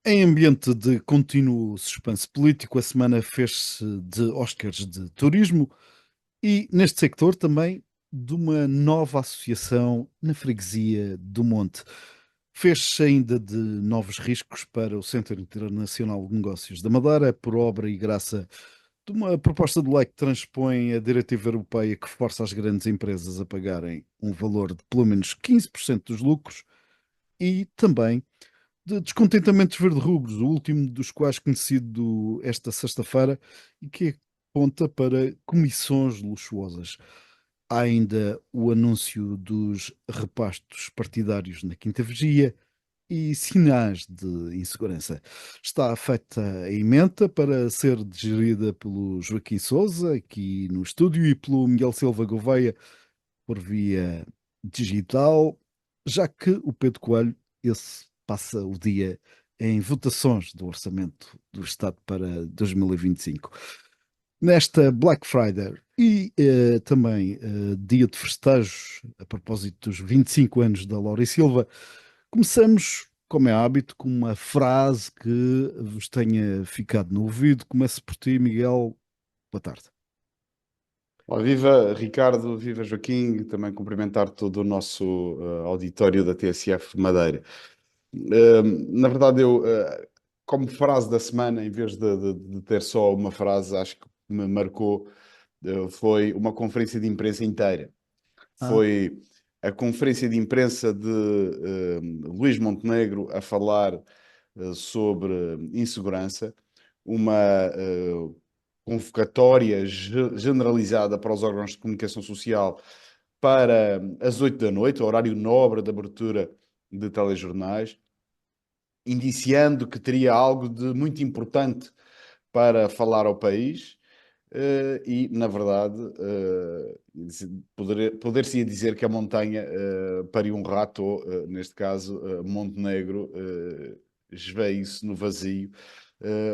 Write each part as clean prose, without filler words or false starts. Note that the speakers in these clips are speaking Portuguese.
Em ambiente de contínuo suspense político, a semana fez-se de Oscars de turismo e, neste sector, também de uma nova associação na freguesia do Monte. Fez-se ainda de novos riscos para o Centro Internacional de Negócios da Madeira, por obra e graça de uma proposta de lei que transpõe a diretiva europeia que força as grandes empresas a pagarem um valor de pelo menos 15% dos lucros e também de descontentamentos verde-rubros, o último dos quais conhecido esta sexta-feira e que aponta para comissões luxuosas. Há ainda o anúncio dos repastos partidários na Quinta Vigia e sinais de insegurança. Está feita a emenda para ser digerida pelo Joaquim Sousa, aqui no estúdio, e pelo Miguel Silva Gouveia, por via digital, já que o Pedro Coelho, esse passa o dia em votações do Orçamento do Estado para 2025. Nesta Black Friday e também dia de festejos, a propósito dos 25 anos da Laura e Silva, começamos, como é hábito, com uma frase que vos tenha ficado no ouvido. Começo por ti, Miguel. Boa tarde. Olá, viva Ricardo, viva Joaquim, também cumprimentar todo o nosso auditório da TSF Madeira. Na verdade, como frase da semana, em vez de ter só uma frase, acho que me marcou, foi uma conferência de imprensa inteira. Ah, Foi a conferência de imprensa de Luís Montenegro a falar sobre insegurança, uma convocatória generalizada para os órgãos de comunicação social para as 8 da noite, o horário nobre de abertura de telejornais, indiciando que teria algo de muito importante para falar ao país. E, na verdade, poder-se-ia dizer que a montanha pariu um rato, ou, neste caso, Montenegro esvai-se no vazio,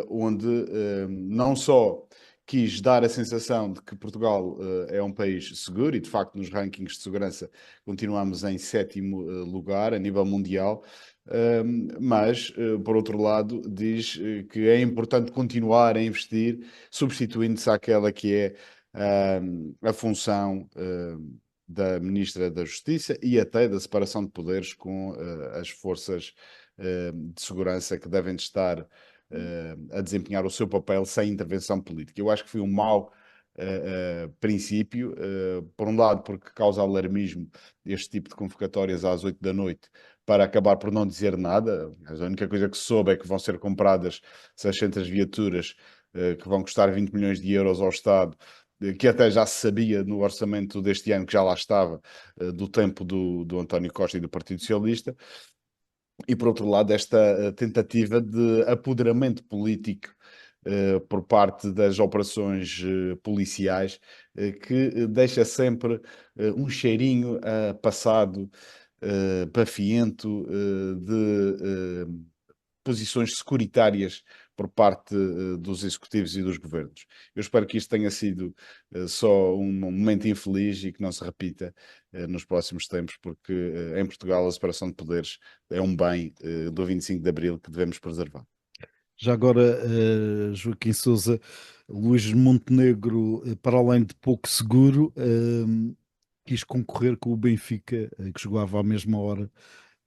onde não só quis dar a sensação de que Portugal é um país seguro, e de facto nos rankings de segurança continuamos em sétimo lugar a nível mundial, mas, por outro lado, diz que é importante continuar a investir, substituindo-se àquela que é a função da Ministra da Justiça e até da separação de poderes com as forças de segurança que devem de estar a desempenhar o seu papel sem intervenção política. Eu acho que foi um mau princípio, por um lado porque causa alarmismo este tipo de convocatórias às 8 da noite, para acabar por não dizer nada. A única coisa que soube é que vão ser compradas 600 viaturas que vão custar 20 milhões de euros ao Estado, que até já se sabia no orçamento deste ano, que já lá estava, do tempo do António Costa e do Partido Socialista. E, por outro lado, esta tentativa de apoderamento político por parte das operações policiais, que deixa sempre um cheirinho a passado pafiento de posições securitárias por parte dos executivos e dos governos. Eu espero que isto tenha sido só um momento infeliz e que não se repita nos próximos tempos, porque em Portugal a separação de poderes é um bem do 25 de Abril que devemos preservar. já agora, Joaquim Sousa, Luís Montenegro, para além de pouco seguro, quis concorrer com o Benfica, que jogava à mesma hora,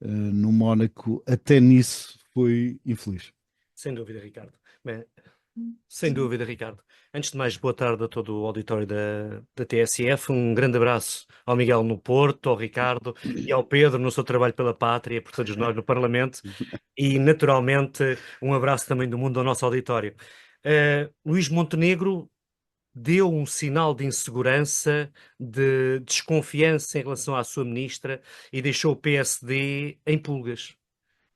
no Mónaco. Até nisso foi infeliz. Sem dúvida, Ricardo. Bem, sem dúvida, Ricardo. Antes de mais, boa tarde a todo o auditório da TSF. Um grande abraço ao Miguel no Porto, ao Ricardo e ao Pedro no seu trabalho pela pátria, por todos nós no Parlamento. E, naturalmente, um abraço também do mundo ao nosso auditório. Luís Montenegro deu um sinal de insegurança, de desconfiança em relação à sua ministra e deixou o PSD em pulgas.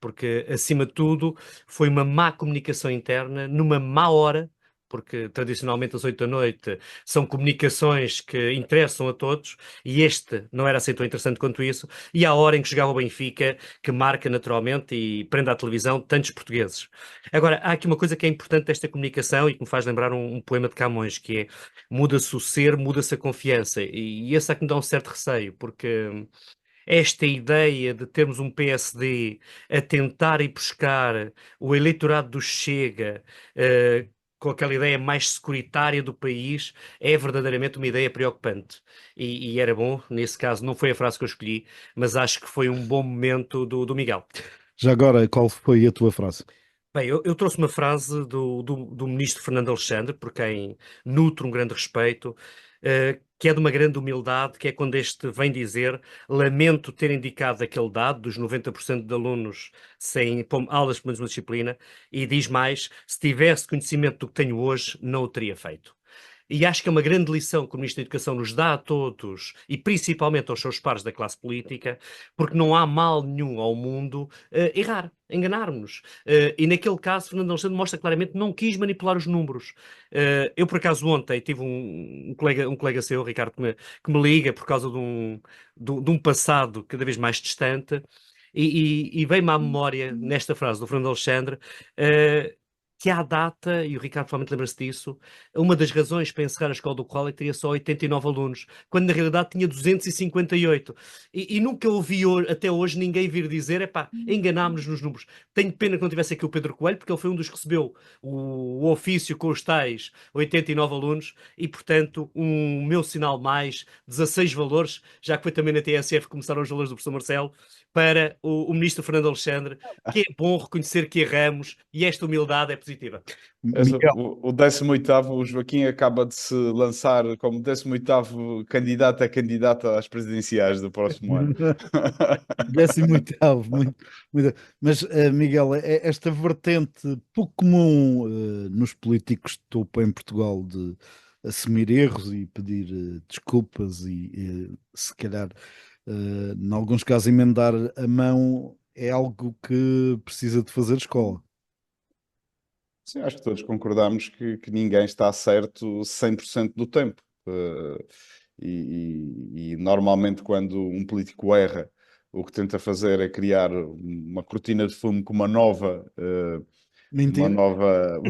Porque, acima de tudo, foi uma má comunicação interna, numa má hora, porque tradicionalmente às 8 da noite são comunicações que interessam a todos, e este não era assim tão interessante quanto isso, e à hora em que jogava o Benfica, que marca naturalmente e prende à televisão tantos portugueses. Agora, há aqui uma coisa que é importante desta comunicação e que me faz lembrar um poema de Camões, que é: muda-se o ser, muda-se a confiança, e esse é que me dá um certo receio, porque esta ideia de termos um PSD a tentar ir buscar o eleitorado do Chega, com aquela ideia mais securitária do país, é verdadeiramente uma ideia preocupante. E era bom, nesse caso, não foi a frase que eu escolhi, mas acho que foi um bom momento do Miguel. Já agora, qual foi a tua frase? Bem, eu trouxe uma frase do ministro Fernando Alexandre, por quem nutro um grande respeito, que é de uma grande humildade, que é quando este vem dizer: lamento ter indicado aquele dado dos 90% de alunos sem aulas pela mesma disciplina, e diz mais: se tivesse conhecimento do que tenho hoje, não o teria feito. E acho que é uma grande lição que o Ministro da Educação nos dá a todos, e principalmente aos seus pares da classe política, porque não há mal nenhum ao mundo errar, enganarmos-nos. E naquele caso, Fernando Alexandre mostra claramente que não quis manipular os números. Eu, por acaso, ontem tive um colega seu, Ricardo, que me liga por causa de um passado cada vez mais distante, e veio-me à memória, nesta frase do Fernando Alexandre, uh, que à data, e o Ricardo provavelmente lembra-se disso, uma das razões para encerrar a escola do Cólico teria só 89 alunos, quando na realidade tinha 258. E nunca ouvi até hoje ninguém vir dizer: epá, enganámos-nos nos números. Tenho pena que não tivesse aqui o Pedro Coelho, porque ele foi um dos que recebeu o ofício com os tais 89 alunos, e portanto, um meu sinal mais, 16 valores, já que foi também na TSF que começaram os valores do professor Marcelo, para o ministro Fernando Alexandre, que é bom reconhecer que erramos e esta humildade é positiva. Miguel, O 18º, o Joaquim acaba de se lançar como 18º candidato a candidata às presidenciais do próximo ano. 18º, muito. Mas, Miguel, esta vertente pouco comum nos políticos de topo em Portugal de assumir erros e pedir desculpas e, se calhar, em alguns casos, emendar a mão é algo que precisa de fazer escola. Sim, acho que todos concordamos que ninguém está certo 100% do tempo. E normalmente, quando um político erra, o que tenta fazer é criar uma cortina de fumo com uma Mentira? nova,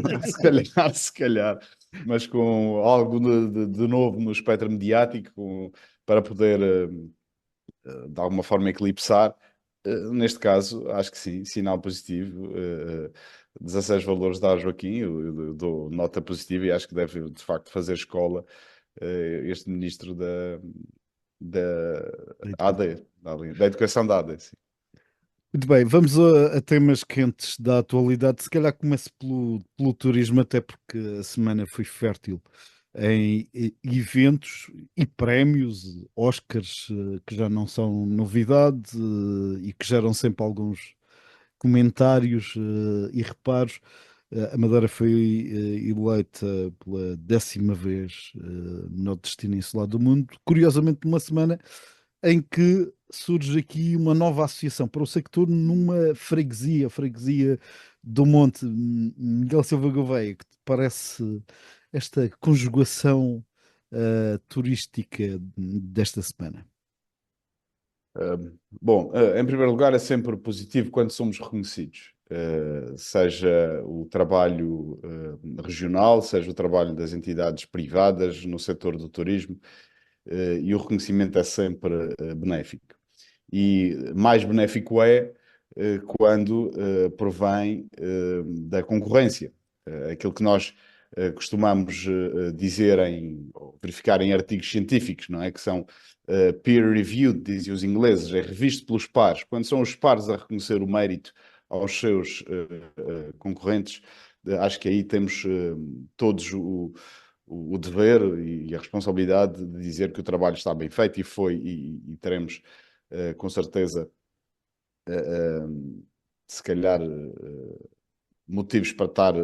se calhar, mas com algo de novo no espectro mediático, para poder, de alguma forma, eclipsar. Neste caso, acho que sim, sinal positivo. 16 valores dá a Joaquim, eu dou nota positiva e acho que deve, de facto, fazer escola este ministro da AD, da Educação da AD, sim. Muito bem, vamos a temas quentes da atualidade. Se calhar começo pelo turismo, até porque a semana foi fértil em eventos e prémios, Oscars, que já não são novidade, e que geram sempre alguns comentários e reparos. A Madeira foi eleita pela 10ª vez melhor destino insular do mundo. Curiosamente, numa semana em que surge aqui uma nova associação para o sector numa freguesia, a freguesia do Monte. Miguel Silva Gouveia, que te parece esta conjugação turística desta semana? Bom, em primeiro lugar, é sempre positivo quando somos reconhecidos, seja o trabalho regional, seja o trabalho das entidades privadas no setor do turismo, e o reconhecimento é sempre benéfico. E mais benéfico é quando provém da concorrência. Aquilo que nós costumamos dizer ou verificar em artigos científicos, não é? Que são peer-reviewed, dizem os ingleses, é revisto pelos pares. Quando são os pares a reconhecer o mérito aos seus concorrentes, acho que aí temos todos o dever e a responsabilidade de dizer que o trabalho está bem feito, e foi, e teremos com certeza, se calhar, motivos para estar,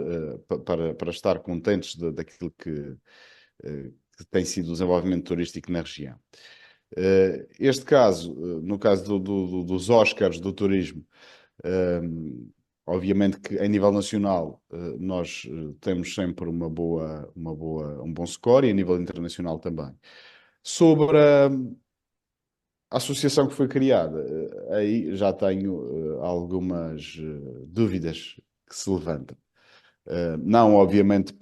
para estar contentes daquilo que tem sido o desenvolvimento turístico na região. Este caso, no caso dos Oscars do turismo, obviamente que em nível nacional nós temos sempre um bom score, e a nível internacional também. Sobre a associação que foi criada, aí já tenho algumas dúvidas que se levantam. Não, obviamente,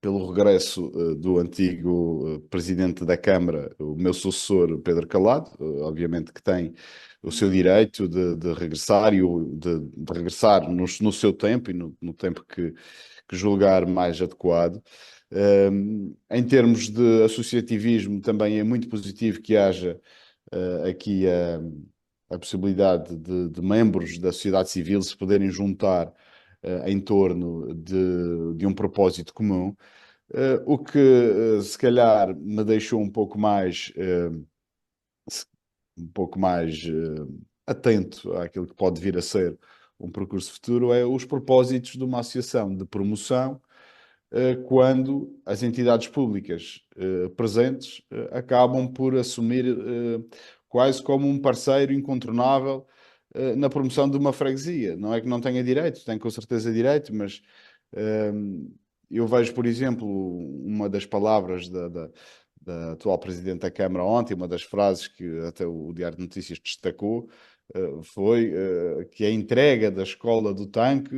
pelo regresso do antigo presidente da Câmara, o meu sucessor Pedro Calado, obviamente que tem o seu direito de regressar de regressar no seu tempo e no tempo que julgar mais adequado. Em termos de associativismo, também é muito positivo que haja aqui a possibilidade de membros da sociedade civil se poderem juntar em torno de um propósito comum. O que se calhar me deixou um pouco mais atento àquilo que pode vir a ser um percurso futuro é os propósitos de uma associação de promoção quando as entidades públicas presentes acabam por assumir quase como um parceiro incontornável na promoção de uma freguesia. Não é que não tenha direito, tem com certeza direito, mas eh, eu vejo, por exemplo, uma das palavras da atual Presidente da Câmara ontem, uma das frases que até o Diário de Notícias destacou, foi que a entrega da escola do tanque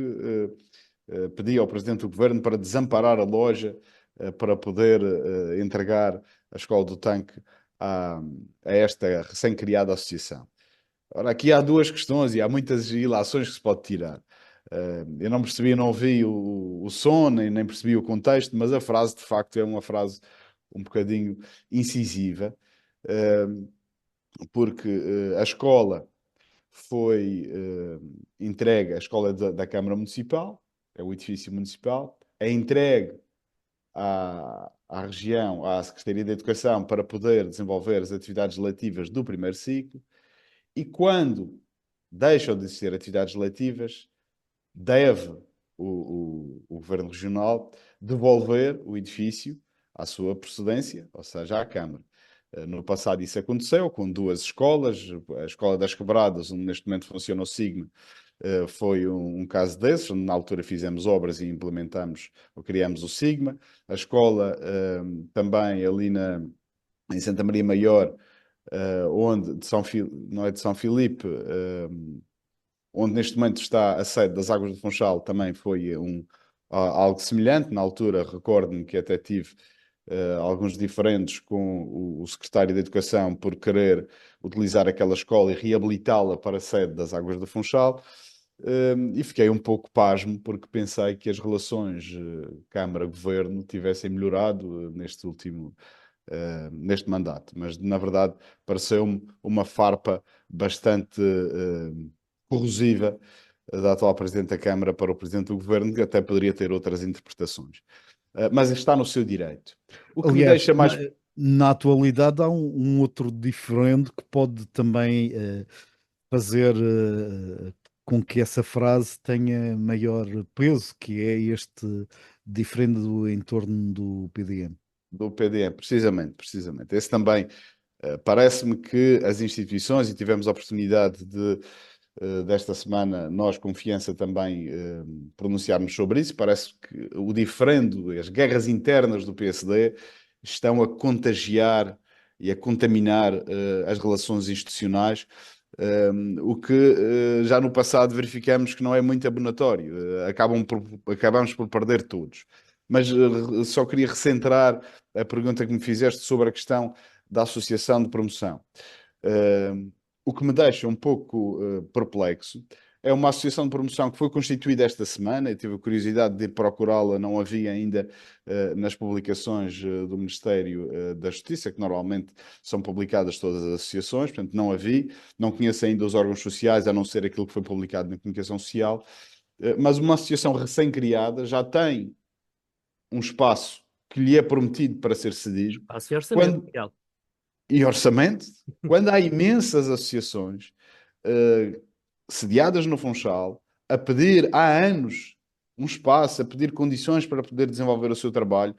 pedi ao Presidente do Governo para desamparar a loja para poder entregar a Escola do Tanque a esta recém-criada associação. Ora, aqui há duas questões e há muitas ilações que se pode tirar. Eu não percebi, não ouvi o som, nem percebi o contexto, mas a frase, de facto, é uma frase um bocadinho incisiva, porque a escola foi entregue, a escola da Câmara Municipal, é o edifício municipal, é entregue à região, à Secretaria de Educação, para poder desenvolver as atividades letivas do primeiro ciclo, e quando deixam de existir atividades letivas, deve o Governo Regional devolver o edifício à sua procedência, ou seja, à Câmara. No passado isso aconteceu com duas escolas, a Escola das Quebradas, onde neste momento funciona o Sigma, foi um caso desses, onde na altura fizemos obras e implementamos ou criamos o Sigma. A escola também ali em Santa Maria Maior, onde não é de São Filipe, onde neste momento está a sede das Águas do Funchal, também foi algo semelhante. Na altura, recordo-me que até tive alguns diferentes com o secretário de Educação por querer utilizar aquela escola e reabilitá-la para a sede das Águas do Funchal. E fiquei um pouco pasmo porque pensei que as relações Câmara-Governo tivessem melhorado neste mandato, mas na verdade pareceu-me uma farpa bastante corrosiva da atual Presidente da Câmara para o Presidente do Governo, que até poderia ter outras interpretações. Mas está no seu direito. O que me Aliás, deixa mais. na atualidade há um outro diferendo que pode também fazer com que essa frase tenha maior peso, que é este diferendo em torno do PDM. Do PDM, precisamente. Esse também parece-me que as instituições, e tivemos a oportunidade desta semana, nós, Confiança, também pronunciarmos sobre isso. Parece que o diferendo, as guerras internas do PSD estão a contagiar e a contaminar as relações institucionais, o que já no passado verificamos que não é muito abonatório. Acabamos por perder todos. Mas só queria recentrar a pergunta que me fizeste sobre a questão da associação de promoção. O que me deixa um pouco perplexo é uma associação de promoção que foi constituída esta semana. Eu tive a curiosidade de ir procurá-la, não havia ainda nas publicações do Ministério da Justiça, que normalmente são publicadas todas as associações, portanto não havia, não conheço ainda os órgãos sociais, a não ser aquilo que foi publicado na comunicação social, mas uma associação recém-criada já tem um espaço que lhe é prometido para ser cedido. Espaço e orçamento, Quando, Miguel. e orçamento, quando há imensas associações sediadas no Funchal a pedir há anos um espaço, a pedir condições para poder desenvolver o seu trabalho,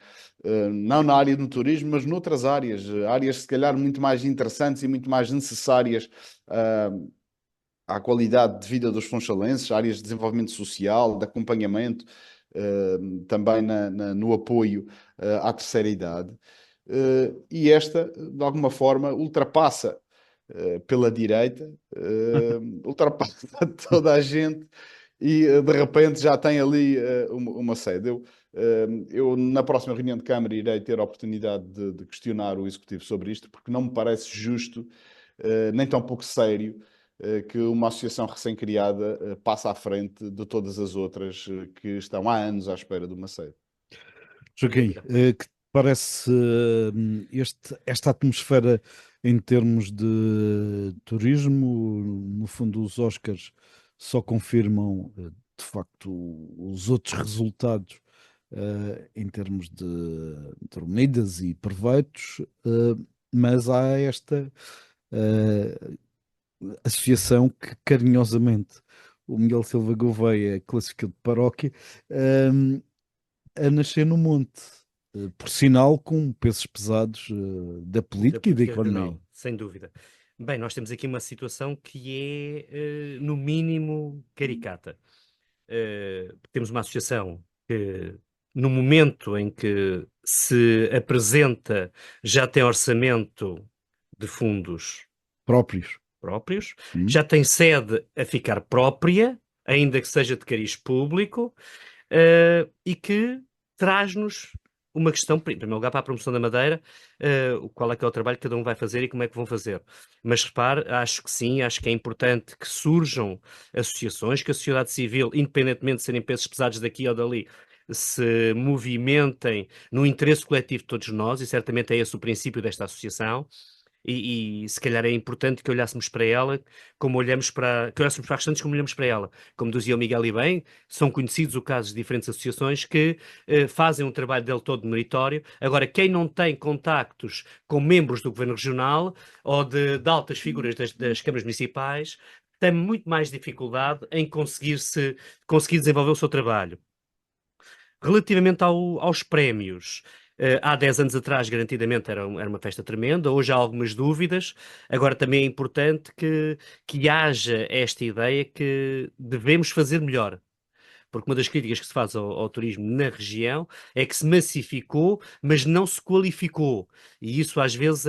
não na área do turismo, mas noutras áreas, áreas se calhar muito mais interessantes e muito mais necessárias à qualidade de vida dos funchalenses, áreas de desenvolvimento social, de acompanhamento, também no apoio à terceira idade. E esta, de alguma forma, ultrapassa pela direita, ultrapassa toda a gente e de repente já tem ali uma sede. Eu, na próxima reunião de Câmara, irei ter a oportunidade de questionar o Executivo sobre isto, porque não me parece justo, nem tão pouco sério, que uma associação recém-criada passe à frente de todas as outras que estão há anos à espera de uma sede. Sem Joaquim, dúvida. que te parece esta atmosfera em termos de turismo? No fundo, os Oscars só confirmam, de facto, os outros resultados em termos de medidas e proveitos, mas há esta eh, associação que carinhosamente o Miguel Silva Gouveia classificou de paróquia, a nascer no monte, por sinal com pesos pesados da Da política e da política economia. regional, sem dúvida. Bem, nós temos aqui uma situação que é, no mínimo, caricata. Temos uma associação que, no momento em que se apresenta, já tem orçamento de fundos Próprios. próprios, Hum? já tem sede a ficar própria, ainda que seja de cariz público, e que traz-nos uma questão, em primeiro lugar, para a promoção da Madeira, qual é que é o trabalho que cada um vai fazer e como é que vão fazer. Mas repare, acho que sim, acho que é importante que surjam associações, que a sociedade civil, independentemente de serem pesos pesados daqui ou dali, se movimentem no interesse coletivo de todos nós, e certamente é esse o princípio desta associação. E se calhar é importante que olhássemos para ela como olhamos para, que olhássemos para as restantes como olhamos para ela. Como dizia o Miguel e bem, são conhecidos o caso de diferentes associações que fazem um trabalho dele todo meritório. Agora, quem não tem contactos com membros do Governo Regional ou de altas figuras das câmaras municipais, tem muito mais dificuldade em conseguir desenvolver o seu trabalho. Relativamente aos prémios, há 10 anos atrás, garantidamente, era uma festa tremenda. Hoje há algumas dúvidas. Agora, também é importante que haja esta ideia que devemos fazer melhor. Porque uma das críticas que se faz ao turismo na região é que se massificou, mas não se qualificou. E isso às vezes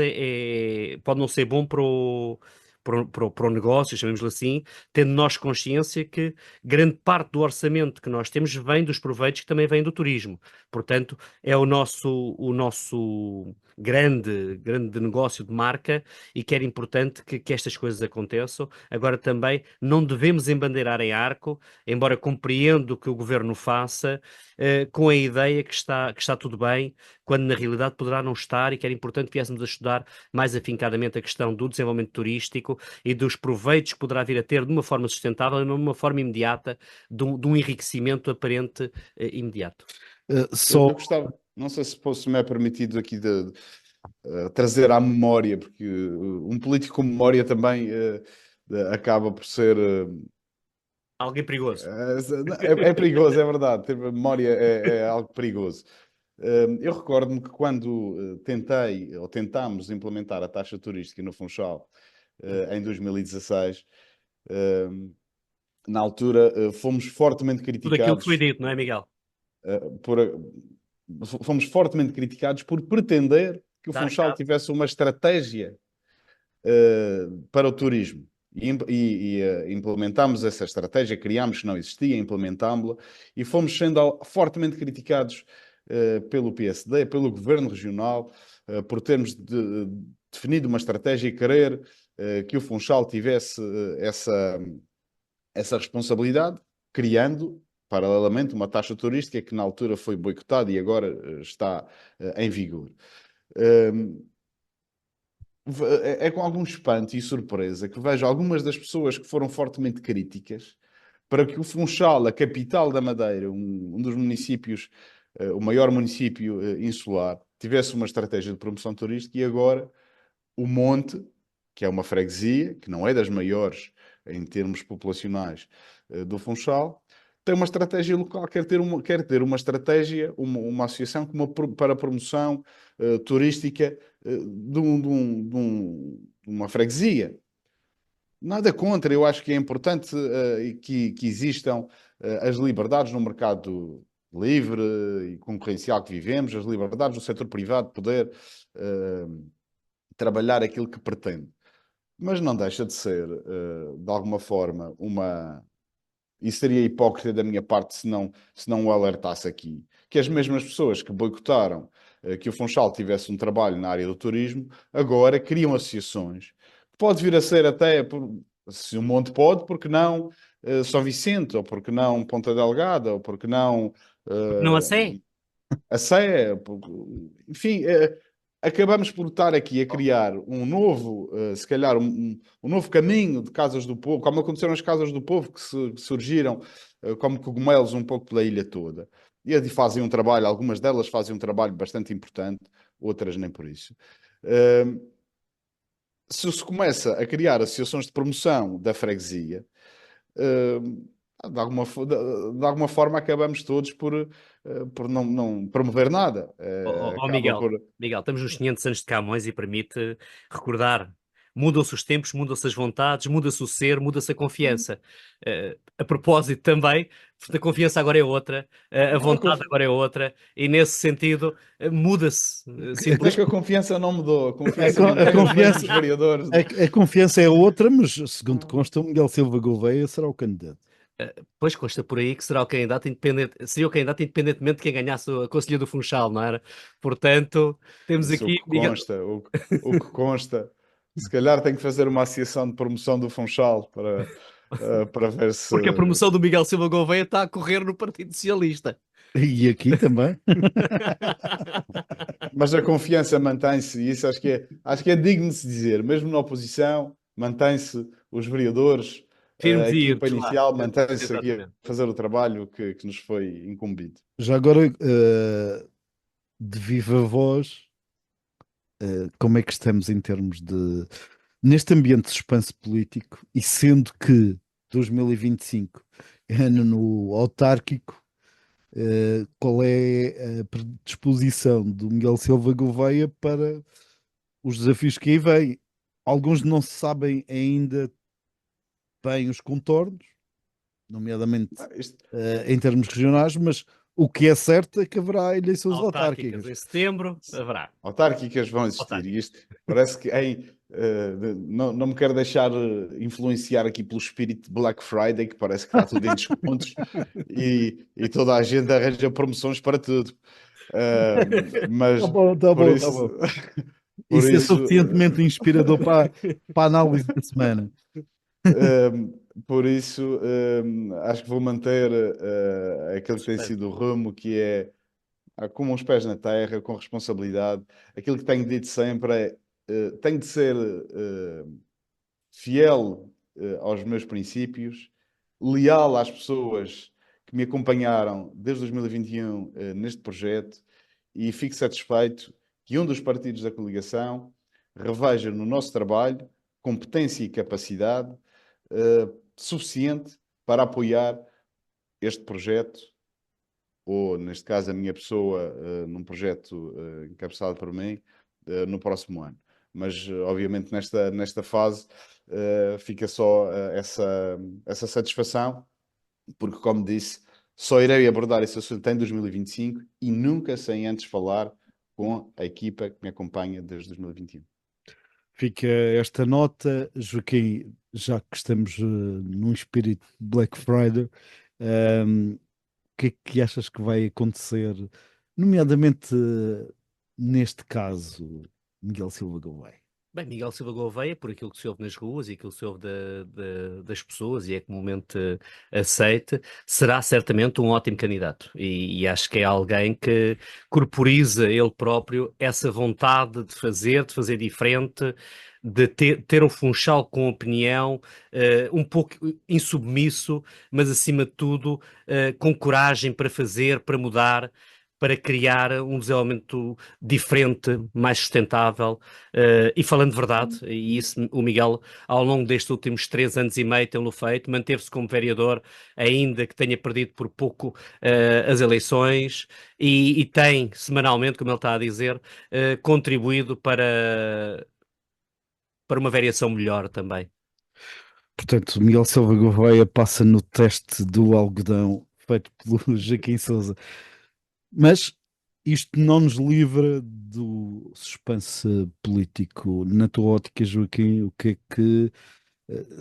pode não ser bom para o negócio, chamemos-lhe assim, tendo nós consciência que grande parte do orçamento que nós temos vem dos proveitos que também vêm do turismo. Portanto, é o nosso grande negócio de marca e que era importante que estas coisas aconteçam. Agora também não devemos embandeirar em arco, embora compreendo que o governo faça, com a ideia que está tudo bem, quando na realidade poderá não estar e que era importante que viéssemos a estudar mais afincadamente a questão do desenvolvimento turístico e dos proveitos que poderá vir a ter de uma forma sustentável e não de uma forma imediata, de um enriquecimento aparente imediato. Só Eu gostava, não sei se me é permitido aqui trazer à memória, porque um político com memória também acaba por ser. Alguém perigoso. É perigoso, é verdade. Ter memória é algo perigoso. Eu recordo-me que quando tentei ou tentámos implementar a taxa turística no Funchal em 2016, na altura fomos fortemente Tudo aquilo que foi criticados dito, não é, Miguel? por fomos fortemente criticados por pretender que o Dar Funchal cabo. tivesse uma estratégia para o turismo. Implementámos essa estratégia, criámos que não existia, implementámos-la e fomos sendo fortemente criticados pelo PSD, pelo Governo Regional, por termos definido uma estratégia e querer que o Funchal tivesse essa responsabilidade, criando paralelamente uma taxa turística que na altura foi boicotada e agora está em vigor. É com algum espanto e surpresa que vejo algumas das pessoas que foram fortemente críticas para que o Funchal, a capital da Madeira, um dos municípios, o maior município insular, tivesse uma estratégia de promoção turística e agora o Monte, que é uma freguesia, que não é das maiores em termos populacionais do Funchal, tem uma estratégia local, quer ter uma estratégia, uma associação para a promoção turística de uma freguesia. Nada contra, eu acho que é importante que existam as liberdades no mercado livre e concorrencial que vivemos, as liberdades do setor privado de poder trabalhar aquilo que pretende. Mas não deixa de ser, de alguma forma, e seria hipócrita da minha parte se não o alertasse aqui, que as mesmas pessoas que boicotaram que o Funchal tivesse um trabalho na área do turismo, agora criam associações. Pode vir a ser até, se o Monte pode, porque não São Vicente, ou porque não Ponta Delgada, ou porque não Porque não a sé? a Sé, enfim, acabamos por estar aqui a criar um novo, se calhar, um novo caminho de casas do povo, como aconteceram as casas do povo que surgiram como cogumelos um pouco pela ilha toda. E fazem um trabalho, algumas delas fazem um trabalho bastante importante, outras nem por isso. Se começa a criar associações de promoção da freguesia, de alguma forma acabamos todos por não promover nada. Acaba Miguel, por. Miguel, estamos nos 500 anos de Camões e permite recordar. Mudam-se os tempos, mudam-se as vontades, muda-se o ser, muda-se a confiança. A propósito também, porque a confiança agora é outra, a Não, vontade agora é outra, e nesse sentido muda-se. até que a confiança não mudou. A A, confiança con- a mantém os mesmos confiança, vereadores. a confiança é outra, mas segundo consta, o Miguel Silva Gouveia será o candidato. Pois consta por aí que será o candidato independente, seria o candidato independentemente de quem ganhasse a Conselhia do Funchal, não era? Portanto, temos Isso o aqui que Miguel. consta. O que consta. Se calhar tem que fazer uma associação de promoção do Funchal para ver se. Porque a promoção do Miguel Silva Gouveia está a correr no Partido Socialista. E aqui também. Mas a confiança mantém-se, e isso acho que é digno de se dizer, mesmo na oposição, mantém-se os vereadores, Firmes a e equipa irtos lá. inicial mantém-se aqui a Exatamente. fazer o trabalho que nos foi incumbido. Já agora, de viva voz, como é que estamos em termos de. Neste ambiente de suspense político, e sendo que 2025 é ano no autárquico, qual é a predisposição do Miguel Silva Gouveia para os desafios que aí vêm? Alguns não se sabem ainda bem os contornos, nomeadamente Isto, em termos regionais, mas o que é certo é que haverá eleições Autárquicas autárquicas. em setembro, haverá. autárquicas vão existir, e Autárquicas. isto parece que não me quero deixar influenciar aqui pelo espírito de Black Friday, que parece que está tudo em descontos e toda a gente arranja promoções para tudo. Tá Mas bom, tá por bom, tá isso, bom. por Isso é isso, suficientemente inspirador para a análise da semana. por isso, acho que vou manter aquele que tem Suspense. sido o rumo, que é com os pés na terra, com responsabilidade. Aquilo que tenho dito sempre é tenho de ser fiel aos meus princípios, leal às pessoas que me acompanharam desde 2021 neste projeto e fico satisfeito que um dos partidos da coligação reveja no nosso trabalho competência e capacidade suficiente para apoiar este projeto, ou neste caso a minha pessoa, num projeto encabeçado por mim, no próximo ano. Mas, obviamente, nesta fase fica só essa satisfação, porque, como disse, só irei abordar esse assunto em 2025 e nunca sem antes falar com a equipa que me acompanha desde 2021. Fica esta nota, Joaquim, já que estamos num espírito de Black Friday, o que é que achas que vai acontecer, nomeadamente neste caso, Miguel Silva Gouveia? Bem, Miguel Silva Gouveia, por aquilo que se ouve nas ruas e aquilo que se ouve das pessoas e é comumente aceite, será certamente um ótimo candidato. E acho que é alguém que corporiza ele próprio essa vontade de fazer diferente, de ter o Funchal com opinião, um pouco insubmisso, mas acima de tudo, com coragem para fazer, para mudar, para criar um desenvolvimento diferente, mais sustentável. E falando de verdade, e isso o Miguel, ao longo destes últimos 3 anos e meio, tem-lo feito, manteve-se como vereador, ainda que tenha perdido por pouco as eleições, e tem, semanalmente, como ele está a dizer, contribuído para uma variação melhor também. Portanto, Miguel Silva Gouveia passa no teste do algodão feito pelo Joaquim Sousa. Mas isto não nos livra do suspense político. Na tua ótica, Joaquim, o que é que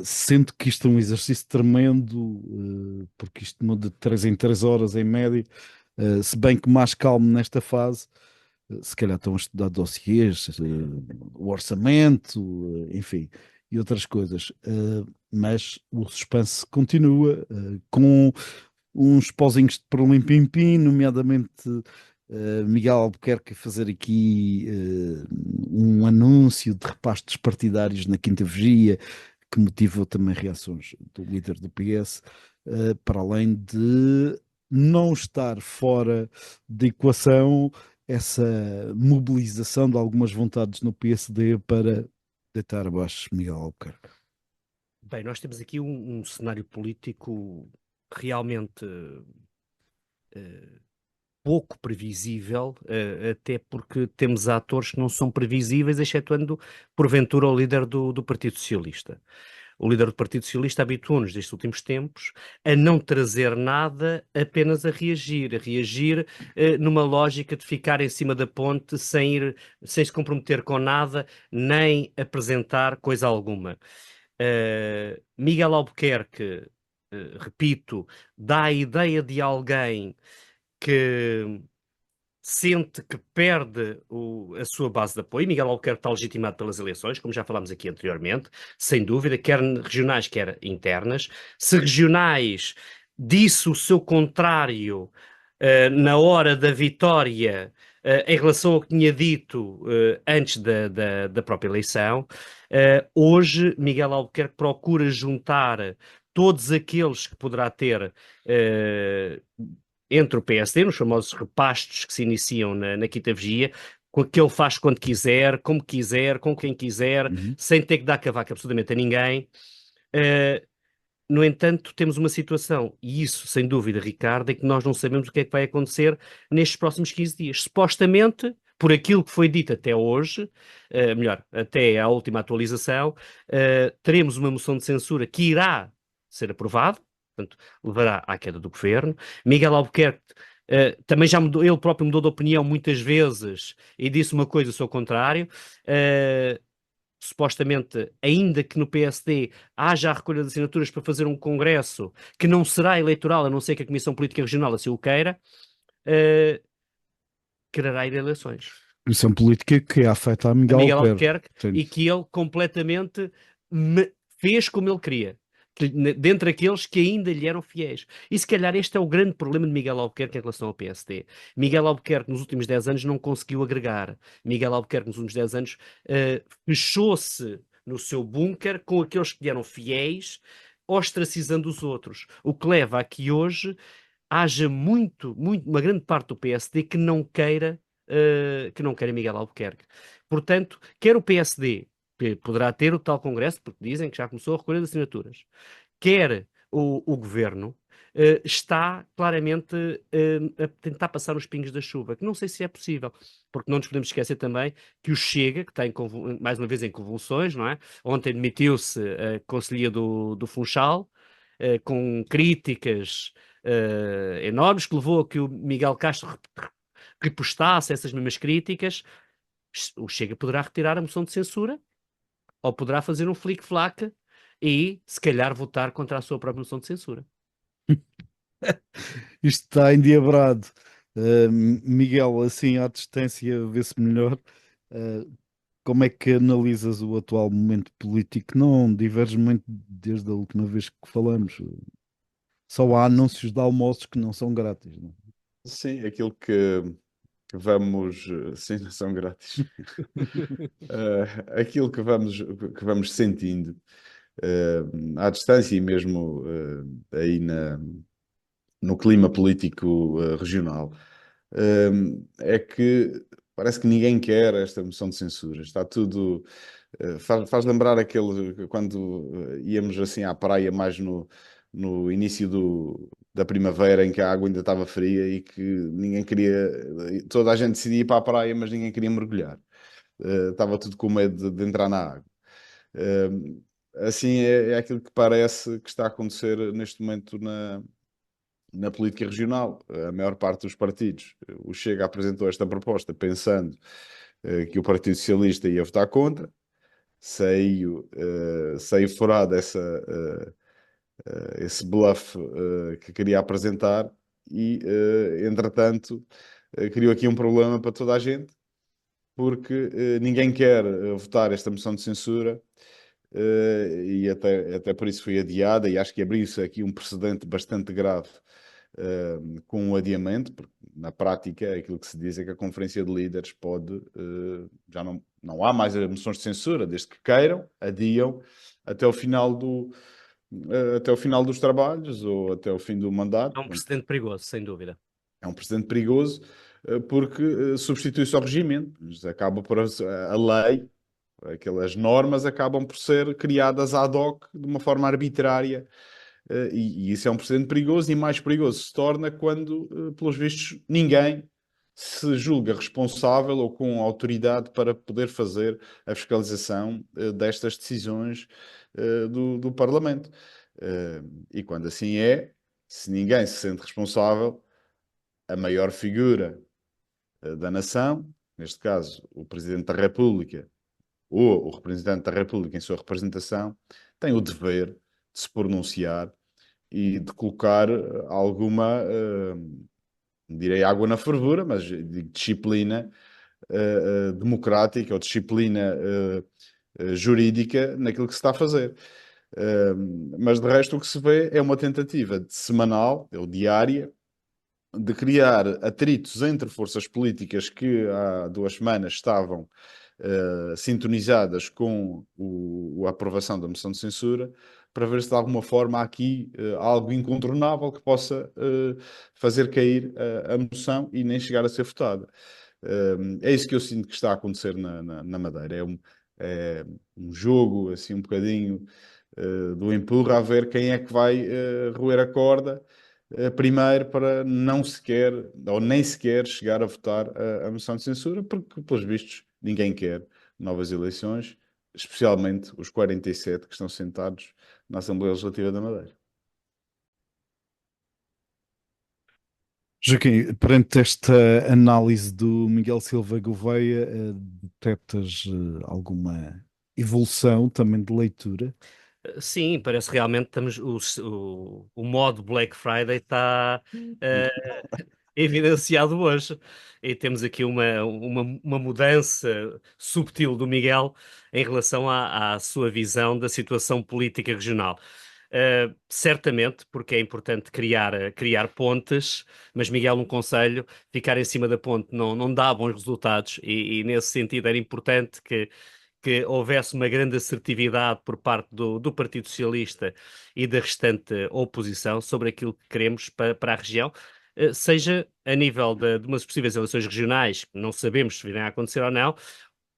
sendo que isto é um exercício tremendo, porque isto muda de 3 em 3 horas em média, se bem que mais calmo nesta fase, se calhar estão a estudar dossiês, o orçamento, enfim, e outras coisas. Mas o suspense continua, com uns pozinhos de perlim-pim-pim, nomeadamente Miguel Albuquerque a fazer aqui um anúncio de repastos partidários na Quinta Vigia, que motivou também reações do líder do PS, para além de não estar fora de equação essa mobilização de algumas vontades no PSD para deitar abaixo Miguel Albuquerque. Bem, nós temos aqui um cenário político realmente pouco previsível, até porque temos atores que não são previsíveis, excetuando, porventura, o líder do Partido Socialista. O líder do Partido Socialista habituou-nos, nestes últimos tempos, a não trazer nada, apenas a reagir numa lógica de ficar em cima da ponte sem se comprometer com nada, nem apresentar coisa alguma. Miguel Albuquerque, repito, dá a ideia de alguém que sente que perde a sua base de apoio. Miguel Albuquerque está legitimado pelas eleições, como já falámos aqui anteriormente, sem dúvida, quer regionais, quer internas. Se regionais disse o seu contrário na hora da vitória em relação ao que tinha dito antes da própria eleição, hoje Miguel Albuquerque procura juntar todos aqueles que poderá ter entre o PSD, nos famosos repastos que se iniciam na Quinta Vigia, que ele faz quando quiser, como quiser, com quem quiser, sem ter que dar cavaco absolutamente a ninguém. No entanto, temos uma situação, e isso, sem dúvida, Ricardo, é que nós não sabemos o que é que vai acontecer nestes próximos 15 dias. Supostamente, por aquilo que foi dito até hoje, melhor, até à última atualização, teremos uma moção de censura que irá ser aprovada, portanto, levará à queda do governo. Miguel Albuquerque também já mudou, ele próprio mudou de opinião muitas vezes e disse uma coisa, o seu contrário. Supostamente, ainda que no PSD haja a recolha de assinaturas para fazer um congresso que não será eleitoral, a não ser que a Comissão Política Regional assim o queira, quererá ir a eleições. Comissão política que afeta a Miguel Albuquerque e que ele completamente fez como ele queria. Dentre aqueles que ainda lhe eram fiéis. E se calhar este é o grande problema de Miguel Albuquerque em relação ao PSD. Miguel Albuquerque nos últimos 10 anos não conseguiu agregar. Miguel Albuquerque nos últimos 10 anos fechou-se no seu bunker com aqueles que lhe eram fiéis, ostracizando os outros. O que leva a que hoje haja uma grande parte do PSD que não queira Miguel Albuquerque. Portanto, quer o PSD, que poderá ter o tal congresso, porque dizem que já começou a recolha de assinaturas, quer o governo, está claramente a tentar passar os pingos da chuva, que não sei se é possível, porque não nos podemos esquecer também que o Chega, que está mais uma vez em convulsões, não é? Ontem demitiu-se a conselhia do Funchal, com críticas enormes, que levou a que o Miguel Castro repostasse essas mesmas críticas. O Chega poderá retirar a moção de censura ou poderá fazer um flic-flac e, se calhar, votar contra a sua própria moção de censura. Isto está endiabrado. Miguel, assim à distância, vê-se melhor. Como é que analisas o atual momento político? Não diverge muito desde a última vez que falamos. Só há anúncios de almoços que não são grátis. Não? Sim, aquilo que vamos. Sim, não são grátis. Aquilo que vamos sentindo à distância e mesmo aí no clima político regional é que parece que ninguém quer esta moção de censura. Está tudo. Faz lembrar aquele quando íamos assim à praia mais no início da primavera, em que a água ainda estava fria e que ninguém queria, toda a gente decidia ir para a praia, mas ninguém queria mergulhar. Estava tudo com medo de entrar na água. Assim é aquilo que parece que está a acontecer neste momento na política regional. A maior parte dos partidos, o Chega apresentou esta proposta pensando que o Partido Socialista ia votar contra. saiu furado esse bluff que queria apresentar e, entretanto, criou aqui um problema para toda a gente, porque ninguém quer votar esta moção de censura e até por isso foi adiada, e acho que abriu-se aqui um precedente bastante grave com o adiamento, porque na prática aquilo que se diz é que a Conferência de Líderes pode, já não há mais moções de censura, desde que queiram, adiam até o final até o final dos trabalhos ou até o fim do mandato. É um precedente perigoso, sem dúvida. É um precedente perigoso porque substitui-se ao regimento. Acaba por a lei, aquelas normas acabam por ser criadas ad hoc de uma forma arbitrária. E isso é um precedente perigoso, e mais perigoso se torna quando, pelos vistos, ninguém se julga responsável ou com autoridade para poder fazer a fiscalização destas decisões do Parlamento. E quando assim é, se ninguém se sente responsável, a maior figura da nação, neste caso o Presidente da República ou o representante da República em sua representação, tem o dever de se pronunciar e de colocar alguma, direi água na fervura, mas digo disciplina democrática ou disciplina jurídica naquilo que se está a fazer. Mas de resto o que se vê é uma tentativa de semanal, ou diária, de criar atritos entre forças políticas que há 2 semanas estavam sintonizadas com a aprovação da moção de censura, para ver se de alguma forma há aqui algo incontornável que possa fazer cair a moção e nem chegar a ser votada. É isso que eu sinto que está a acontecer na Madeira. É um jogo assim um bocadinho do empurra a ver quem é que vai roer a corda primeiro, para não sequer ou nem sequer chegar a votar a moção de censura, porque, pelos vistos, ninguém quer novas eleições, especialmente os 47 que estão sentados na Assembleia Legislativa da Madeira. Joaquim, perante esta análise do Miguel Silva Gouveia, detectas alguma evolução também de leitura? Sim, parece realmente que estamos, o modo Black Friday está evidenciado hoje. E temos aqui uma mudança subtil do Miguel em relação à sua visão da situação política regional. Certamente, porque é importante criar pontes, mas Miguel, um conselho: ficar em cima da ponte não dá bons resultados, e nesse sentido era importante que houvesse uma grande assertividade por parte do Partido Socialista e da restante oposição sobre aquilo que queremos para a região, seja a nível de umas possíveis eleições regionais, que não sabemos se virem a acontecer ou não,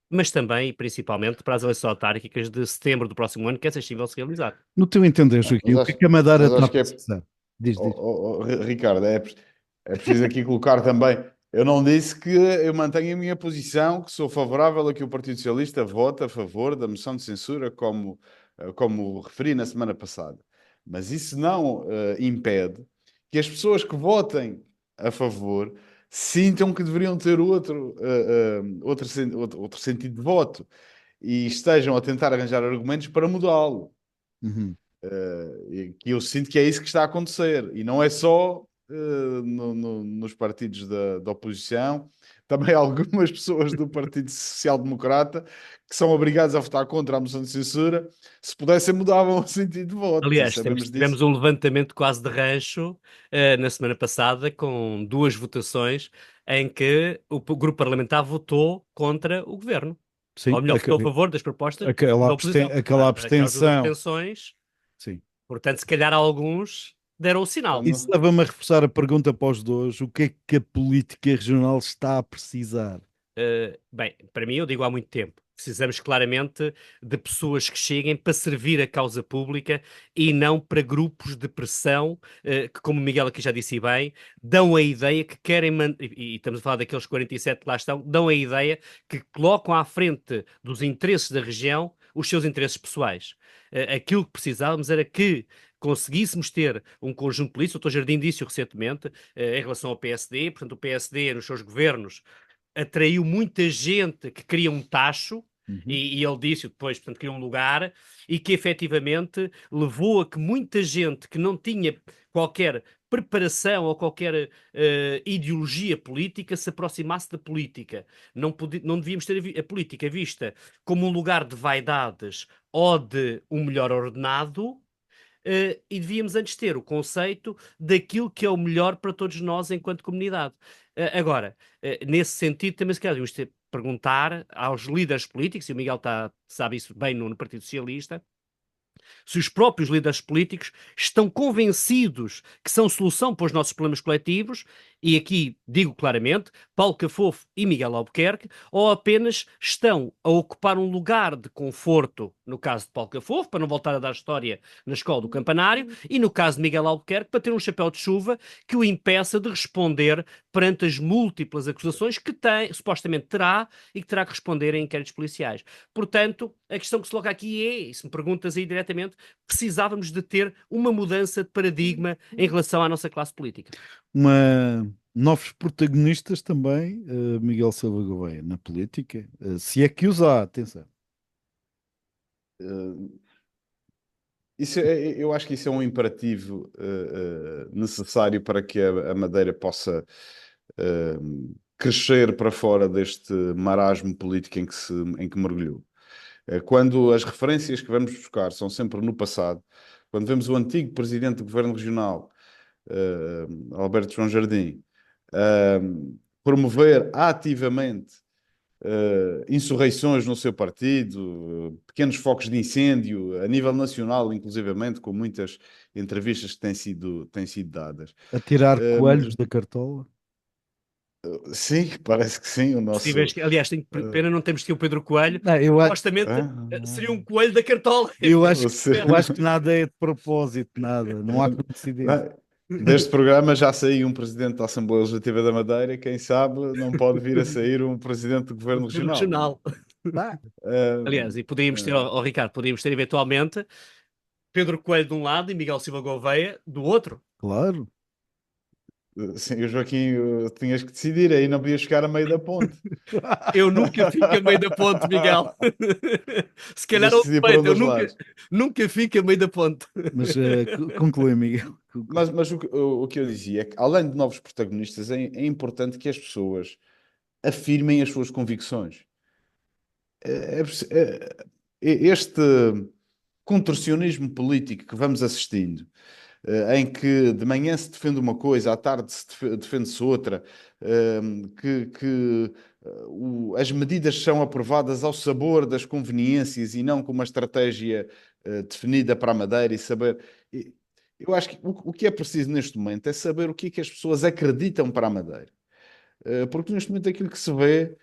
mas também e principalmente para as eleições autárquicas de setembro do próximo ano, que essas sim vão se realizar. No teu entender, Joaquim, o que a Madeira Mas está a acho que precisar? Diz, diz. Ricardo, é preciso aqui colocar também. Eu não disse que eu mantenho a minha posição, que sou favorável a que o Partido Socialista vote a favor da moção de censura, como referi na semana passada. Mas isso não impede que as pessoas que votem a favor sintam que deveriam ter outro sentido de voto e estejam a tentar arranjar argumentos para mudá-lo. Uhum. Que eu sinto que é isso que está a acontecer, e não é só nos partidos da oposição, também há algumas pessoas do Partido Social Democrata que são obrigadas a votar contra a moção de censura. Se pudessem, mudavam o sentido de voto, e Aliás, sabemos disso. tivemos um levantamento quase de rancho na semana passada, com 2 votações em que o grupo parlamentar votou contra o governo. Sim, Ou melhor, votou a favor das propostas da oposição. aquela Aquelas duas abstenção. abstenções, Sim. portanto, se calhar alguns deram o sinal. Isso leva-me a reforçar a pergunta para os dois: o que é que a política regional está a precisar? Bem, para mim, eu digo há muito tempo: precisamos claramente de pessoas que cheguem para servir a causa pública e não para grupos de pressão que, como o Miguel aqui já disse bem, dão a ideia que querem, e estamos a falar daqueles 47 que lá estão, dão a ideia que colocam à frente dos interesses da região os seus interesses pessoais. Aquilo que precisávamos era que conseguíssemos ter um conjunto político. O Dr. Jardim disse recentemente, em relação ao PSD, portanto, o PSD nos seus governos atraiu muita gente que queria um tacho, Uhum. E ele disse depois, portanto, criou um lugar e que efetivamente levou a que muita gente que não tinha qualquer preparação ou qualquer ideologia política se aproximasse da política. Não devíamos ter a política vista como um lugar de vaidades ou de um melhor ordenado, e devíamos antes ter o conceito daquilo que é o melhor para todos nós enquanto comunidade. Agora, nesse sentido, também se calhar devíamos perguntar aos líderes políticos, e o Miguel sabe isso bem no Partido Socialista, se os próprios líderes políticos estão convencidos que são solução para os nossos problemas coletivos, e aqui digo claramente, Paulo Cafofo e Miguel Albuquerque, ou apenas estão a ocupar um lugar de conforto, no caso de Paulo Cafofo, para não voltar a dar história na escola do campanário, e no caso de Miguel Albuquerque, para ter um chapéu de chuva que o impeça de responder perante as múltiplas acusações que supostamente terá e que terá que responder em inquéritos policiais. Portanto, a questão que se coloca aqui é, e se me perguntas aí diretamente, precisávamos de ter uma mudança de paradigma em relação à nossa classe política. Novos protagonistas também, Miguel Silva Gouveia, na política, se é que os há, atenção. Eu acho que isso é um imperativo necessário para que a Madeira possa crescer para fora deste marasmo político em que mergulhou. Quando as referências que vamos buscar são sempre no passado, quando vemos o antigo presidente do Governo Regional, Alberto João Jardim, promover ativamente insurreições no seu partido, pequenos focos de incêndio a nível nacional, inclusivamente, com muitas entrevistas que têm sido dadas. A tirar coelhos da cartola. Sim, parece que sim. O nosso. Aliás, tenho pena não termos tido o Pedro Coelho. Não, Supostamente seria um coelho da cartola. Eu acho que nada é de propósito, nada. Não há coincidência. Deste programa já saiu um presidente da Assembleia Legislativa da Madeira, quem sabe não pode vir a sair um presidente do Governo Regional. Aliás, e poderíamos ter, Ricardo, poderíamos ter eventualmente Pedro Coelho de um lado e Miguel Silva Gouveia do outro. Claro. Sim, o Joaquim, tinhas que decidir, aí não podias ficar a meio da ponte. Eu nunca fico a meio da ponte, Miguel. Se calhar não respeito, nunca fico a meio da ponte. Mas conclui, Miguel. Mas o que eu dizia é que, além de novos protagonistas, é importante que as pessoas afirmem as suas convicções. Este contorcionismo político que vamos assistindo, em que de manhã se defende uma coisa, à tarde defende-se outra, que as medidas são aprovadas ao sabor das conveniências e não com uma estratégia definida para a Madeira e saber... Eu acho que o que é preciso neste momento é saber o que é que as pessoas acreditam para a Madeira. Porque neste momento aquilo que se vê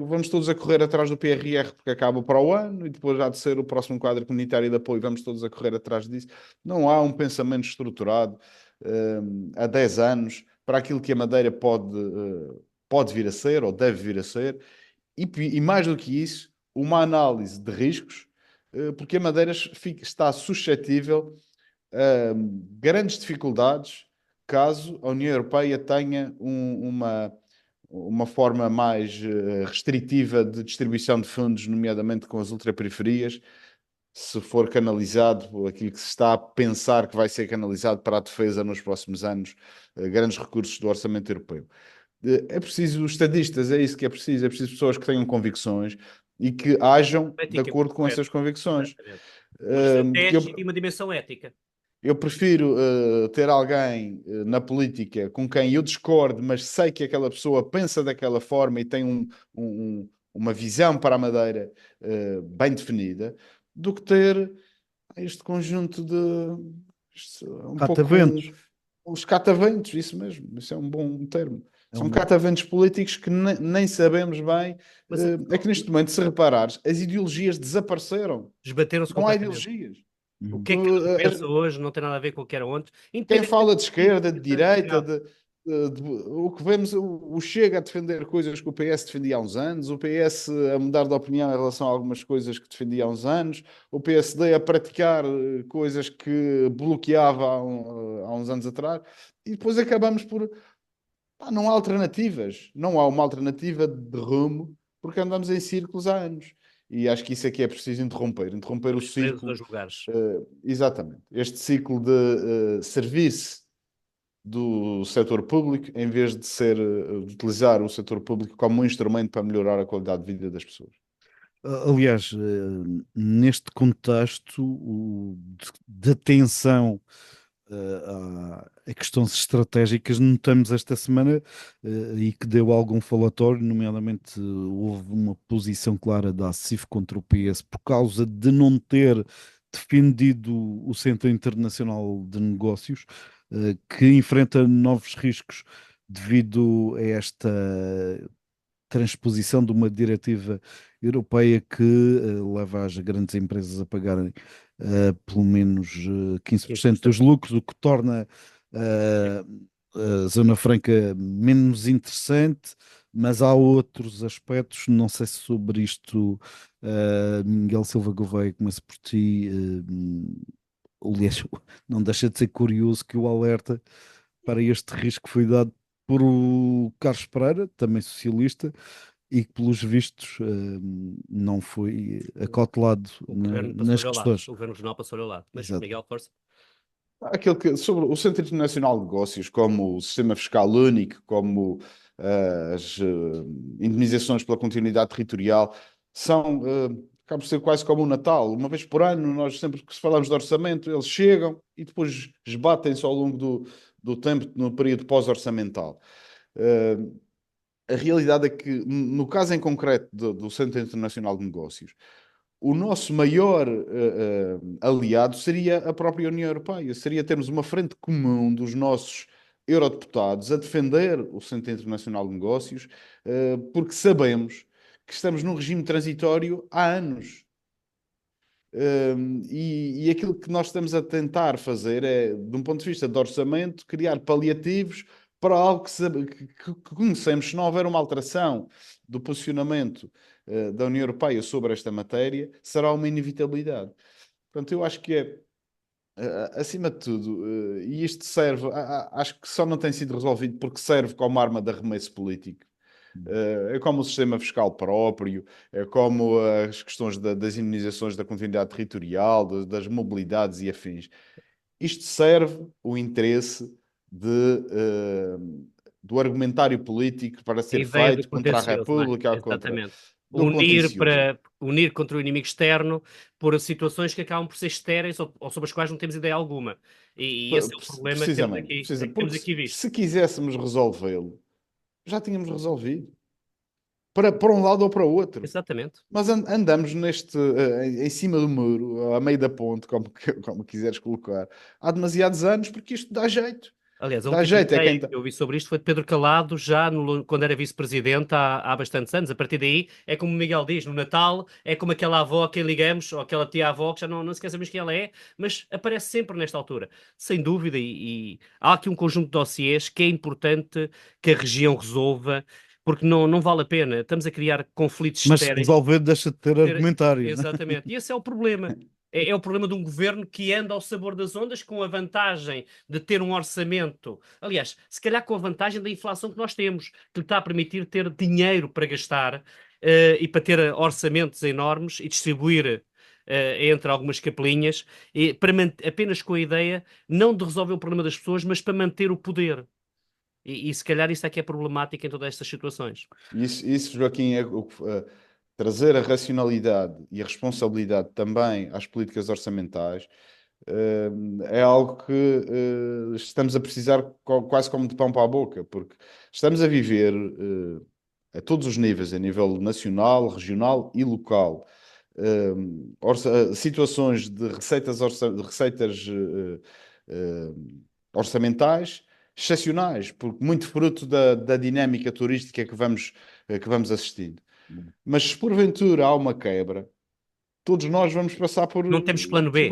vamos todos a correr atrás do PRR porque acaba para o ano e depois há de ser o próximo quadro comunitário de apoio, vamos todos a correr atrás disso. Não há um pensamento estruturado há 10 anos para aquilo que a Madeira pode vir a ser ou deve vir a ser e mais do que isso, uma análise de riscos, porque a Madeira está suscetível a grandes dificuldades caso a União Europeia tenha uma forma mais restritiva de distribuição de fundos, nomeadamente com as ultraperiferias, se for canalizado aquilo que se está a pensar que vai ser canalizado para a defesa nos próximos anos, grandes recursos do orçamento europeu. É preciso estadistas, é isso que é preciso pessoas que tenham convicções e que ajam de acordo com essas convicções. Tem uma dimensão ética. Eu prefiro ter alguém na política com quem eu discordo, mas sei que aquela pessoa pensa daquela forma e tem uma visão para a Madeira bem definida, do que ter este conjunto de... Cataventos. Os cataventos, isso mesmo. Isso é um bom termo. São cataventos políticos que nem sabemos bem. É que neste momento, se reparares, as ideologias desapareceram. Desbateram-se Não há ideologias. O que é que pensa hoje não tem nada a ver com o que era ontem. Quem fala de esquerda, de direita, o que vemos, o Chega a defender coisas que o PS defendia há uns anos, o PS a mudar de opinião em relação a algumas coisas que defendia há uns anos, o PSD a praticar coisas que bloqueava há uns anos atrás, e depois acabamos por... não há alternativas, não há uma alternativa de rumo, porque andamos em círculos há anos. e acho que isso é que é preciso interromper o Os presos a ciclo, julgares. exatamente, este ciclo de serviço do setor público, em vez de de utilizar o setor público como um instrumento para melhorar a qualidade de vida das pessoas. Aliás, neste contexto de atenção a questões estratégicas, notamos esta semana e que deu algum falatório, nomeadamente houve uma posição clara da ACIF contra o PS por causa de não ter defendido o Centro Internacional de Negócios, que enfrenta novos riscos devido a esta transposição de uma diretiva europeia que leva as grandes empresas a pagarem pelo menos 15% dos 15%. lucros, o que torna eh, a Zona Franca menos interessante, mas há outros aspectos, não sei se sobre isto Miguel Silva Gouveia, começa por ti, aliás, não deixa de ser curioso que o alerta para este risco foi dado por o Carlos Pereira, também socialista, e que, pelos vistos, não foi acautelado O governo nas passou-lhe ao lado. questões. O governo regional passou-lhe ao lado. Mas, Exato. Miguel, força. Sobre o Centro Internacional de Negócios, como o sistema fiscal único, como as indemnizações pela continuidade territorial, acabam por ser quase como o Natal. Uma vez por ano, nós sempre que falamos de orçamento, eles chegam e depois esbatem-se ao longo do tempo, no período pós-orçamental. A realidade é que, no caso em concreto do Centro Internacional de Negócios, o nosso maior aliado seria a própria União Europeia, seria termos uma frente comum dos nossos eurodeputados a defender o Centro Internacional de Negócios, porque sabemos que estamos num regime transitório há anos. E aquilo que nós estamos a tentar fazer é, de um ponto de vista de orçamento, criar paliativos para algo que conhecemos. Se não houver uma alteração do posicionamento da União Europeia sobre esta matéria, será uma inevitabilidade. Portanto, eu acho que acima de tudo, e isto serve, acho que só não tem sido resolvido porque serve como arma de arremesso político. É como o sistema fiscal próprio, é como as questões das imunizações da continuidade territorial, das mobilidades e afins. Isto serve o interesse do argumentário político para A ser ideia do feito contra a contencioso, não é? República, Exatamente. do contencioso. Unir contra o inimigo externo por situações que acabam por ser estéreis ou sobre as quais não temos ideia alguma. E esse é o problema que Precisamente, que temos porque aqui visto. se quiséssemos resolvê-lo, já tínhamos resolvido. Para um lado ou para o outro. Exatamente. Nós andamos em cima do muro, a meio da ponte, como quiseres colocar, há demasiados anos, porque isto dá jeito. Aliás, a Dá última jeito, é quem ideia está. que eu vi sobre isto foi de Pedro Calado, já quando era vice-presidente há bastantes anos. A partir daí, é como o Miguel diz, no Natal, é como aquela avó a quem ligamos, ou aquela tia-avó, que já não esquecemos quem ela é, mas aparece sempre nesta altura. Sem dúvida, e há aqui um conjunto de dossiês que é importante que a região resolva, porque não vale a pena. Estamos a criar conflitos Mas se estéreis. resolver, deixa de ter argumentário, né? Exatamente. E esse é o problema. É o problema de um governo que anda ao sabor das ondas com a vantagem de ter um orçamento. Aliás, se calhar com a vantagem da inflação que nós temos, que lhe está a permitir ter dinheiro para gastar e para ter orçamentos enormes e distribuir entre algumas capelinhas, apenas com a ideia não de resolver o problema das pessoas, mas para manter o poder. E se calhar isso é que é problemático em todas estas situações. Isso, Joaquim, trazer a racionalidade e a responsabilidade também às políticas orçamentais, é algo que estamos a precisar quase como de pão para a boca, porque estamos a viver a todos os níveis, a nível nacional, regional e local, situações de receitas orçamentais excepcionais, porque muito fruto da dinâmica turística que vamos assistindo. Mas se porventura há uma quebra, todos nós vamos passar por. Não temos plano B.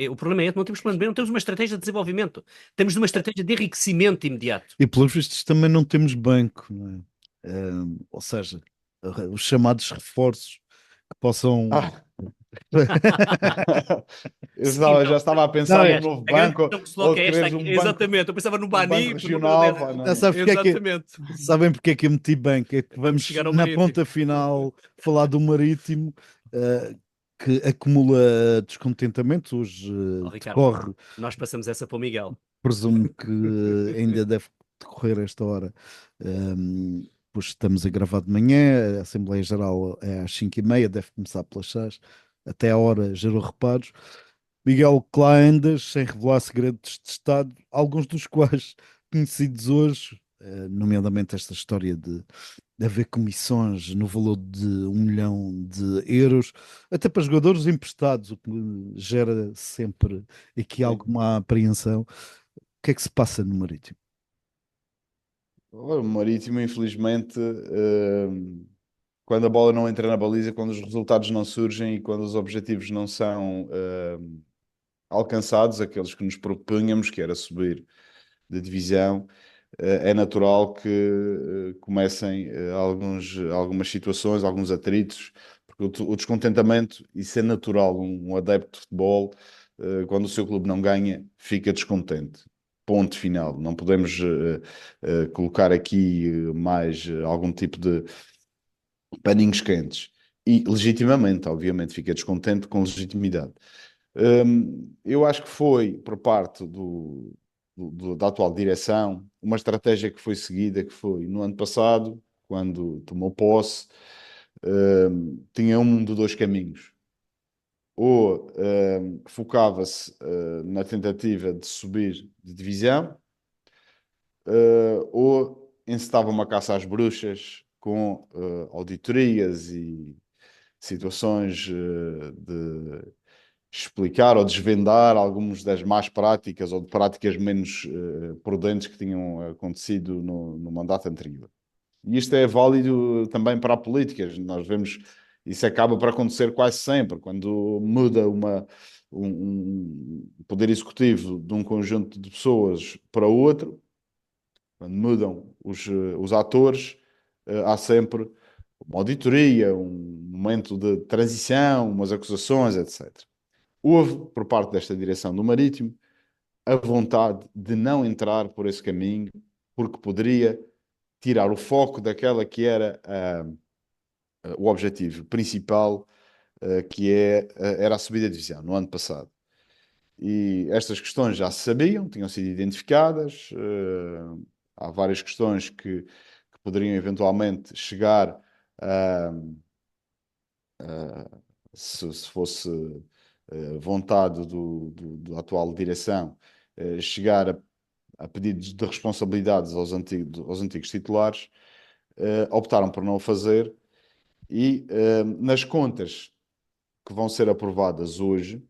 O problema é esse, não temos plano B, não temos uma estratégia de desenvolvimento. Temos uma estratégia de enriquecimento imediato. E pelos vistos também não temos banco, não é? Ou seja, os chamados reforços que possam Ah, Sim, Já não. estava a pensar Não, num é, Aliás, novo a grande banco questão que se ou coloca de é esta quereres aqui. Exatamente, eu pensava no um banco Banif, regional. Pá, já não. sabes porque é que Exatamente. sabem porque é que eu meti banco? É que Vamos vamos chegar ao na Marítimo. ponta final falar do Marítimo, que acumula descontentamento. Hoje Ó, Ricardo, decorre, nós passamos essa para o Miguel. presumo que ainda deve decorrer esta hora. Pois estamos a gravar de manhã, a Assembleia Geral é às 5h30, deve começar pelas 6, até a hora gerou reparos. Miguel, que lá andas sem revelar segredos de Estado, alguns dos quais conhecidos hoje, nomeadamente esta história de haver comissões no valor de 1 milhão de euros, até para jogadores emprestados, o que gera sempre aqui Sim. alguma apreensão. O que é que se passa no Marítimo? O Marítimo, infelizmente, quando a bola não entra na baliza, quando os resultados não surgem e quando os objetivos não são alcançados, aqueles que nos propunhamos, que era subir de divisão, é natural que comecem algumas situações, alguns atritos, porque o descontentamento, isso é natural. Um adepto de futebol, quando o seu clube não ganha, fica descontente. Ponto final. Não podemos colocar aqui mais algum tipo de paninhos quentes. E legitimamente, obviamente, fica descontente com legitimidade. Eu acho que foi, por parte da atual direção, uma estratégia que foi seguida, que foi no ano passado, quando tomou posse, tinha um de dois caminhos. Ou focava-se na tentativa de subir de divisão, ou encetava uma caça às bruxas com auditorias e situações de explicar ou desvendar algumas das más práticas ou de práticas menos prudentes que tinham acontecido no mandato anterior. E isto é válido também para a política. Nós vemos, isso acaba por acontecer quase sempre, quando muda um poder executivo de um conjunto de pessoas para outro, quando mudam os atores, há sempre uma auditoria, um momento de transição, umas acusações, etc. Houve, por parte desta direção do Marítimo, a vontade de não entrar por esse caminho, porque poderia tirar o foco daquela que era o objetivo principal, era a subida de divisão no ano passado. E estas questões já se sabiam, tinham sido identificadas, há várias questões que poderiam eventualmente chegar a, se fosse vontade da atual direção, chegar a pedidos de responsabilidades aos antigos titulares, optaram por não o fazer e nas contas que vão ser aprovadas hoje,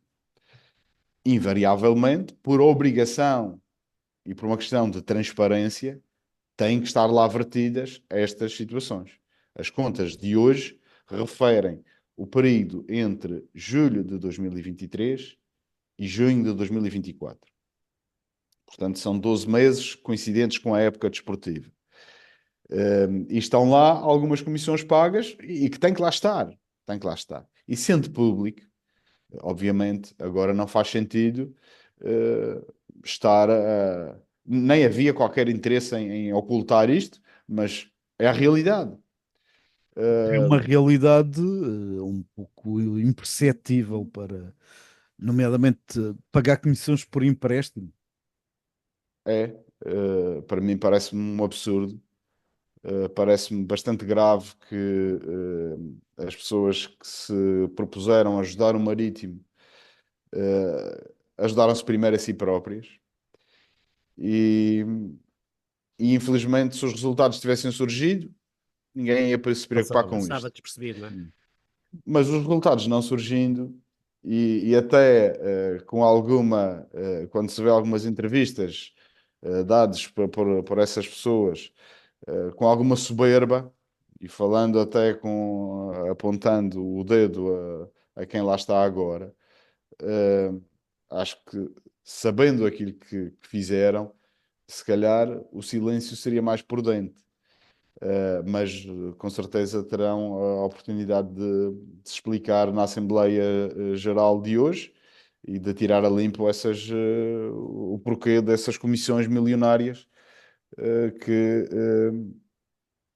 invariavelmente, por obrigação e por uma questão de transparência, têm que estar lá vertidas estas situações. As contas de hoje referem o período entre julho de 2023 e junho de 2024. Portanto, são 12 meses coincidentes com a época desportiva. E estão lá algumas comissões pagas e que têm que lá estar. Tem que lá estar. E sendo público, obviamente, agora não faz sentido estar a... Nem havia qualquer interesse em ocultar isto, mas é a realidade. É uma realidade um pouco imperceptível para, nomeadamente, pagar comissões por empréstimo. Para mim parece-me um absurdo. Parece-me bastante grave que as pessoas que se propuseram ajudar o Marítimo ajudaram-se primeiro a si próprias e, e infelizmente se os resultados tivessem surgido, ninguém ia se preocupar com Passava isto. despercebido, não é? Mas os resultados não surgindo e até com alguma, quando se vê algumas entrevistas dadas por essas pessoas com alguma soberba e falando até apontando o dedo a quem lá está agora, eh, acho que sabendo aquilo que fizeram, se calhar o silêncio seria mais prudente. mas com certeza terão a oportunidade de se explicar na Assembleia Geral de hoje e de tirar a limpo o porquê dessas comissões milionárias que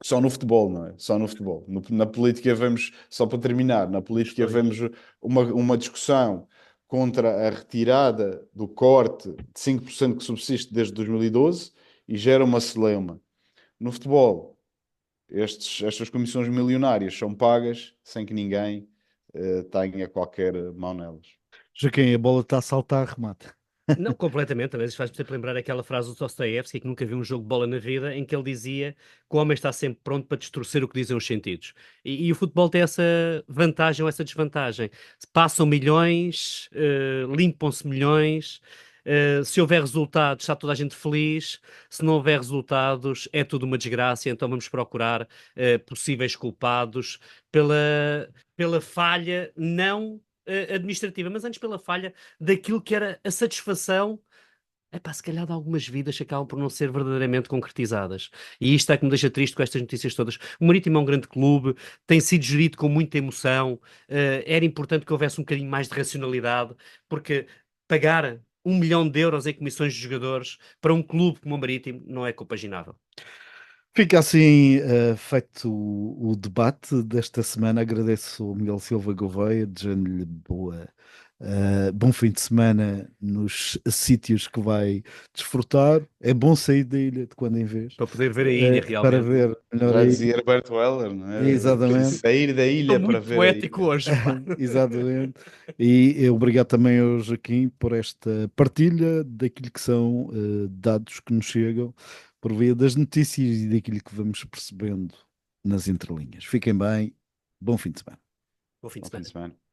só no futebol, não é? Só no futebol. Na política vemos, só para terminar, na política vemos uma discussão contra a retirada do corte de 5% que subsiste desde 2012 e gera uma celeuma. No futebol, estas comissões milionárias são pagas sem que ninguém tenha qualquer mão nelas. Joaquim, a bola está a saltar, remata. Não, completamente. Às vezes faz-me sempre lembrar aquela frase do Dostoiévski que nunca viu um jogo de bola na vida, em que ele dizia que o homem está sempre pronto para distorcer o que dizem os sentidos. E o futebol tem essa vantagem ou essa desvantagem. Passam milhões, limpam-se milhões. Se houver resultados, está toda a gente feliz. Se não houver resultados, é tudo uma desgraça. Então vamos procurar possíveis culpados pela falha não administrativa, mas antes pela falha daquilo que era a satisfação, se calhar de algumas vidas que acabam por não ser verdadeiramente concretizadas. E isto é que me deixa triste com estas notícias todas. O Marítimo é um grande clube, tem sido gerido com muita emoção, era importante que houvesse um bocadinho mais de racionalidade, porque pagar 1 milhão de euros em comissões de jogadores para um clube como o Marítimo não é compaginável. Fica assim feito o debate desta semana. Agradeço ao Miguel Silva Gouveia, desejando-lhe bom fim de semana nos sítios que vai desfrutar. É bom sair da ilha de quando em vez. Para poder ver a ilha Para realmente. ver melhor Já a ilha. dizia Herbert Weller, não é? Exatamente. Sair da ilha Estou para muito ver poético a ilha. hoje, pá. Exatamente. E obrigado também ao Joaquim por esta partilha daquilo que são dados que nos chegam por via das notícias e daquilo que vamos percebendo nas entrelinhas. Fiquem bem, bom fim de semana. Bom fim de Bom fim de semana. semana.